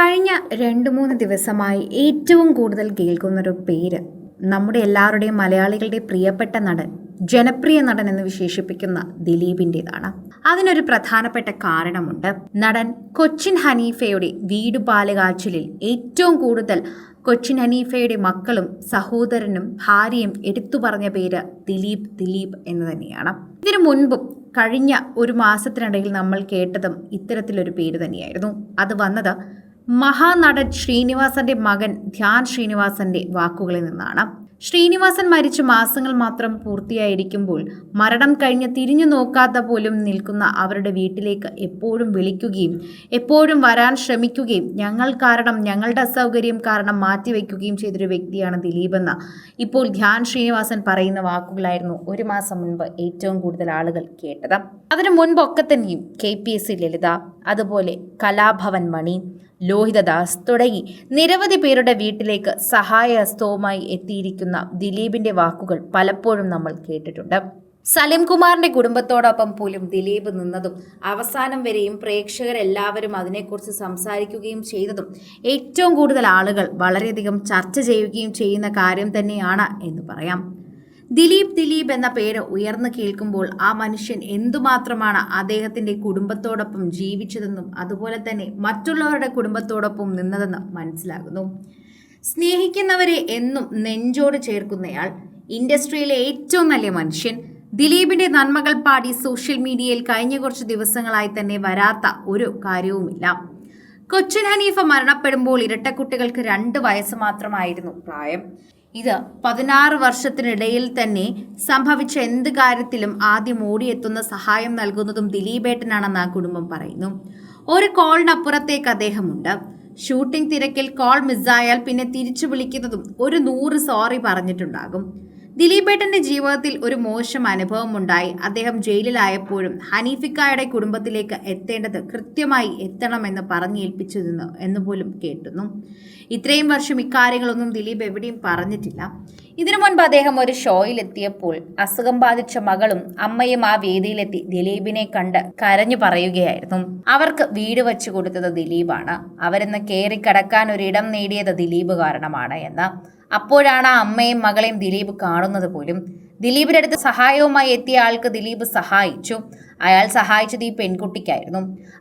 കഴിഞ്ഞ 2-3 ദിവസമായി ഏറ്റവും കൂടുതൽ കേൾക്കുന്നൊരു പേര് നമ്മുടെ എല്ലാവരുടെയും മലയാളികളുടെ പ്രിയപ്പെട്ട നടൻ, ജനപ്രിയ നടൻ എന്ന് വിശേഷിപ്പിക്കുന്ന ദിലീപിൻ്റെതാണ്. അതിനൊരു പ്രധാനപ്പെട്ട കാരണമുണ്ട്. നടൻ കൊച്ചിൻ ഹനീഫയുടെ വീട് പാലുകാച്ചലിൽ ഏറ്റവും കൂടുതൽ കൊച്ചിൻ ഹനീഫയുടെ മക്കളും സഹോദരനും ഭാര്യയും എടുത്തു പറഞ്ഞ പേര് ദിലീപ് എന്ന് തന്നെയാണ്. ഇതിനു മുൻപും കഴിഞ്ഞ ഒരു മാസത്തിനിടയിൽ നമ്മൾ കേട്ടതും ഇത്തരത്തിലൊരു പേര് തന്നെയായിരുന്നു. അത് വന്നത് മഹാനടൻ ശ്രീനിവാസന്റെ മകൻ ധ്യാൻ ശ്രീനിവാസന്റെ വാക്കുകളിൽ നിന്നാണ്. ശ്രീനിവാസൻ മരിച്ച് മാസങ്ങൾ മാത്രം പൂർത്തിയായിരിക്കുമ്പോൾ മരണം കഴിഞ്ഞ് തിരിഞ്ഞു നോക്കാത്ത പോലും നിൽക്കുന്ന അവരുടെ വീട്ടിലേക്ക് എപ്പോഴും വിളിക്കുകയും എപ്പോഴും വരാൻ ശ്രമിക്കുകയും ഞങ്ങളുടെ അസൗകര്യം കാരണം മാറ്റിവെക്കുകയും ചെയ്തൊരു വ്യക്തിയാണ് ദിലീപെന്ന് ഇപ്പോൾ ധ്യാൻ ശ്രീനിവാസൻ പറയുന്ന വാക്കുകളായിരുന്നു ഒരു മാസം മുൻപ് ഏറ്റവും കൂടുതൽ ആളുകൾ കേട്ടത്. അതിനു മുൻപൊക്കെ തന്നെയും KPSC ലളിത, അതുപോലെ കലാഭവൻ മണി, ലോഹിതദാസ് തുടങ്ങി നിരവധി പേരുടെ വീട്ടിലേക്ക് സഹായഹസ്തവുമായി എത്തിയിരിക്കുന്ന ദിലീപിന്റെ വാക്കുകൾ പലപ്പോഴും നമ്മൾ കേട്ടിട്ടുണ്ട്. സലിം കുമാറിന്റെ കുടുംബത്തോടൊപ്പം പോലും ദിലീപ് നിന്നതും അവസാനം വരെയും പ്രേക്ഷകരെല്ലാവരും അതിനെക്കുറിച്ച് സംസാരിക്കുകയും ചെയ്തതും ഏറ്റവും കൂടുതൽ ആളുകൾ വളരെയധികം ചർച്ച ചെയ്യുകയും ചെയ്യുന്ന കാര്യം തന്നെയാണ് എന്ന് പറയാം. ദിലീപ് എന്ന പേര് ഉയർന്നു കേൾക്കുമ്പോൾ ആ മനുഷ്യൻ എന്തുമാത്രമാണ് അദ്ദേഹത്തിന്റെ കുടുംബത്തോടൊപ്പം ജീവിച്ചതെന്നും അതുപോലെ തന്നെ മറ്റുള്ളവരുടെ കുടുംബത്തോടൊപ്പം നിന്നതെന്ന് മനസ്സിലാകുന്നു. സ്നേഹിക്കുന്നവരെ എന്നും നെഞ്ചോട് ചേർക്കുന്നയാൾ, ഇൻഡസ്ട്രിയിലെ ഏറ്റവും നല്ല മനുഷ്യൻ. ദിലീപിന്റെ നന്മകൾ പാടി സോഷ്യൽ മീഡിയയിൽ കഴിഞ്ഞ കുറച്ച് ദിവസങ്ങളായി തന്നെ വരാത്ത ഒരു കാര്യവുമില്ല. കൊച്ചിൻ ഹനീഫ മരണപ്പെടുമ്പോൾ ഇരട്ടക്കുട്ടികൾക്ക് 2 വയസ്സ് മാത്രമായിരുന്നു പ്രായം. ഇത് 16 വർഷത്തിനിടയിൽ തന്നെ സംഭവിച്ച എന്ത് കാര്യത്തിലും ആദ്യം ഓടിയെത്തുന്ന സഹായം നൽകുന്നതും ദിലീപേട്ടനാണെന്ന് ആ കുടുംബം പറയുന്നു. ഒരു കോളിനപ്പുറത്തേക്ക് അദ്ദേഹമുണ്ട്. ഷൂട്ടിംഗ് തിരക്കിൽ കോൾ മിസ്സായാൽ പിന്നെ തിരിച്ചു വിളിക്കുന്നതും ഒരു 100 സോറി പറഞ്ഞിട്ടുണ്ടാകും. ദിലീപേട്ടന്റെ ജീവിതത്തിൽ ഒരു മോശം അനുഭവം ഉണ്ടായി. അദ്ദേഹം ജയിലിലായപ്പോഴും ഹനീഫിക്കായുടെ കുടുംബത്തിലേക്ക് എത്തേണ്ടത് കൃത്യമായി എത്തണമെന്ന് പറഞ്ഞേൽപ്പിച്ചിരുന്നു എന്നുപോലും കേട്ടുന്നു. ഇത്രയും വർഷം ഇക്കാര്യങ്ങളൊന്നും ദിലീപ് എവിടെയും പറഞ്ഞിട്ടില്ല. ഇതിനു മുൻപ് അദ്ദേഹം ഒരു ഷോയിലെത്തിയപ്പോൾ അസുഖം ബാധിച്ച മകളും അമ്മയും ആ വേദിയിലെത്തി ദിലീപിനെ കണ്ട് കരഞ്ഞു പറയുകയായിരുന്നു. അവർക്ക് വീട് വെച്ചു കൊടുത്തത് ദിലീപാണ്, അവരെന്ന് കയറിക്കടക്കാൻ ഒരിടം നേടിയത് ദിലീപ് കാരണമാണ് എന്ന്. അപ്പോഴാണ് ആ അമ്മയും മകളെയും ദിലീപ് കാണുന്നത് പോലും. ദിലീപിന്റെ അടുത്ത് സഹായവുമായി എത്തിയ ആൾക്ക് ദിലീപ് സഹായിച്ചു. അയാൾ സഹായിച്ചത് ഈ പെൺകുട്ടിക്കായിരുന്നു.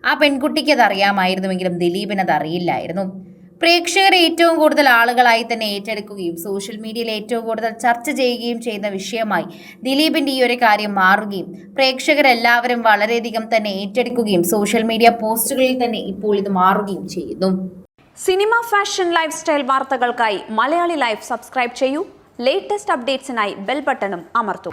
ആ പെൺകുട്ടിക്ക് അത് അറിയാമായിരുന്നുവെങ്കിലും ദിലീപിന് അത് അറിയില്ലായിരുന്നു. പ്രേക്ഷകരെ ഏറ്റവും കൂടുതൽ ആളുകളായി തന്നെ ഏറ്റെടുക്കുകയും സോഷ്യൽ മീഡിയയിൽ ഏറ്റവും കൂടുതൽ ചർച്ച ചെയ്യുകയും ചെയ്യുന്ന വിഷയമായി ദിലീപിന്റെ ഈ ഒരു കാര്യം മാറുകയും പ്രേക്ഷകരെല്ലാവരും വളരെയധികം തന്നെ ഏറ്റെടുക്കുകയും സോഷ്യൽ മീഡിയ പോസ്റ്റുകളിൽ തന്നെ ഇപ്പോൾ ഇത് മാറുകയും ചെയ്യുന്നു. സിനിമ, ഫാഷൻ, ലൈഫ് സ്റ്റൈൽ വാർത്തകൾക്കായി മലയാളി ലൈഫ് സബ്സ്ക്രൈബ് ചെയ്യൂ. ലേറ്റസ്റ്റ് അപ്ഡേറ്റ്സിനായി ബെൽ ബട്ടണും അമർത്തൂ.